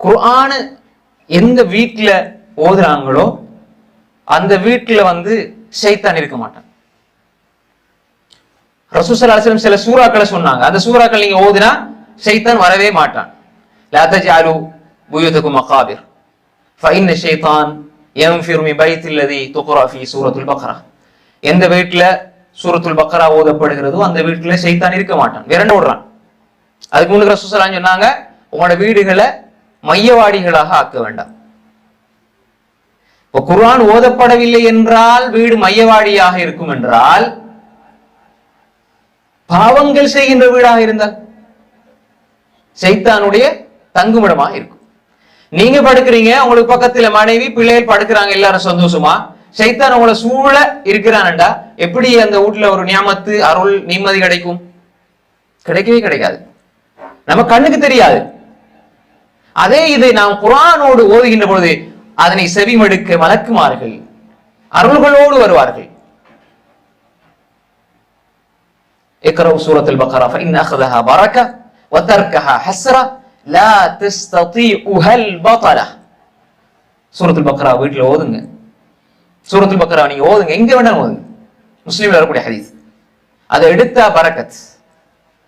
குர்ஆன் எந்த வீட்டுல ஓதுறாங்களோ அந்த வீட்டுல ஷைத்தான் இருக்க மாட்டான். ரசூல் ஸல்லல்லாஹு அலைஹி வஸல்லம் சில சூறாக்களை சொன்னாங்க, அந்த சூறாக்கள் நீங்க ஓதுனா ஷைத்தான் வரவே மாட்டான். லா தஜ்அலு புயூதக்கும் மகாபிர் ஃபஇன்ன ஷைத்தான் யன்ஃபிரு மின் பைத்தில் லதி துக்ரா ஃபீ சூரத்துல் பக்ரா. எந்த வீட்டுல சூரத்துல் பக்ரா ஓதப்படுகிறதோ அந்த வீட்டுல ஷைத்தான் இருக்க மாட்டான், விரண்டு ஓடுறான். அதுக்கு முன்னாடி ரசூல் ஸல்லல்லாஹு அலைஹி வஸல்லம் சொன்னாங்க, உங்களோட வீடுகளை மையவாடிகளாக ஆக்க வேண்டாம். இப்போ குர்ஆன் ஓதப்படவில்லை என்றால் வீடு மையவாடியாக இருக்கும் என்றால், பாவங்கள் செய்கின்ற வீடாக இருந்தால் ஷைத்தானுடைய தங்குமிடமாக இருக்கும். நீங்க படுக்கிறீங்க, உங்களுக்கு பக்கத்துல மனைவி பிள்ளைகள் படுக்கிறாங்க, எல்லாரும் சந்தோஷமா, ஷைத்தான் உங்களை சூழ இருக்கிறான்டா எப்படி அந்த வீட்டுல ஒரு நியாமத்து அருள் நிம்மதி கிடைக்கும்? கிடைக்கவே கிடைக்காது, நம்ம கண்ணுக்கு தெரியாது. அதே இதை நாம் குர்ஆனோடு ஓதுகின்ற பொழுது அதனை செவிமடுக்க மலக்குமார்கள் அருள்களோடு வருவார்கள். اقرأوا سورة البقرة فإن أخذها بركة وتركها حسرة لا تستطيعها البطلة. சூரத்துல் பக்ரா வீட்டுல ஓதுங்க. சூரத்துல் பக்ரா நீங்க ஓதுங்க, எங்க வேணாலும் ஓதுங்க. முஸ்லிம்ல வரக்கூடிய ஹதீஸ். அதை எடுத்தா பரக்கத்,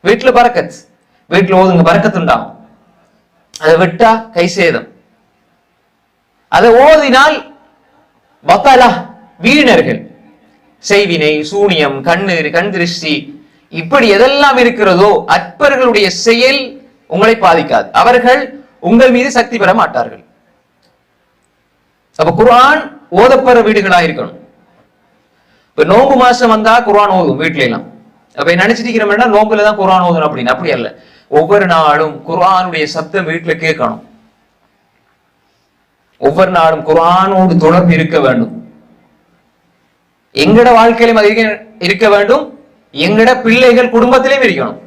வீட்டுல பரக்கத், வீட்டுல ஓதுங்க பரக்கத் உண்டாகும். அதை விட்டா கை சேதம். அதை ஓதினால் பத்தலா வீணர்கள், செய்வினை, சூனியம், கண்ணீர், கண் திருஷ்டி, இப்படி எதெல்லாம் இருக்கிறதோ அற்பர்களுடைய செயல் உங்களை பாதிக்காது. அவர்கள் உங்கள் மீது சக்தி பெற மாட்டார்கள். அப்ப குர்ஆன் ஓதப்பெற வீடுகளா இருக்கணும். இப்ப நோம்பு மாசம் வந்தா குர்ஆன் ஓதும் வீட்டுல எல்லாம். அப்ப நினைச்சிட்டு இருக்கிறோம்னா நோம்புல தான் குர்ஆன் ஓதணும் அப்படின்னு, அப்படி அல்ல. ஒவ்வொரு நாளும் குர்ஆனுடைய சப்தம் வீட்டுல கேட்கணும். ஒவ்வொரு நாளும் குர்ஆனோடு தொடர்பு இருக்க வேண்டும். எங்கட வாழ்க்கையிலும் அது இருக்க வேண்டும், எங்கட பிள்ளைகள் குடும்பத்திலையும் இருக்கணும்.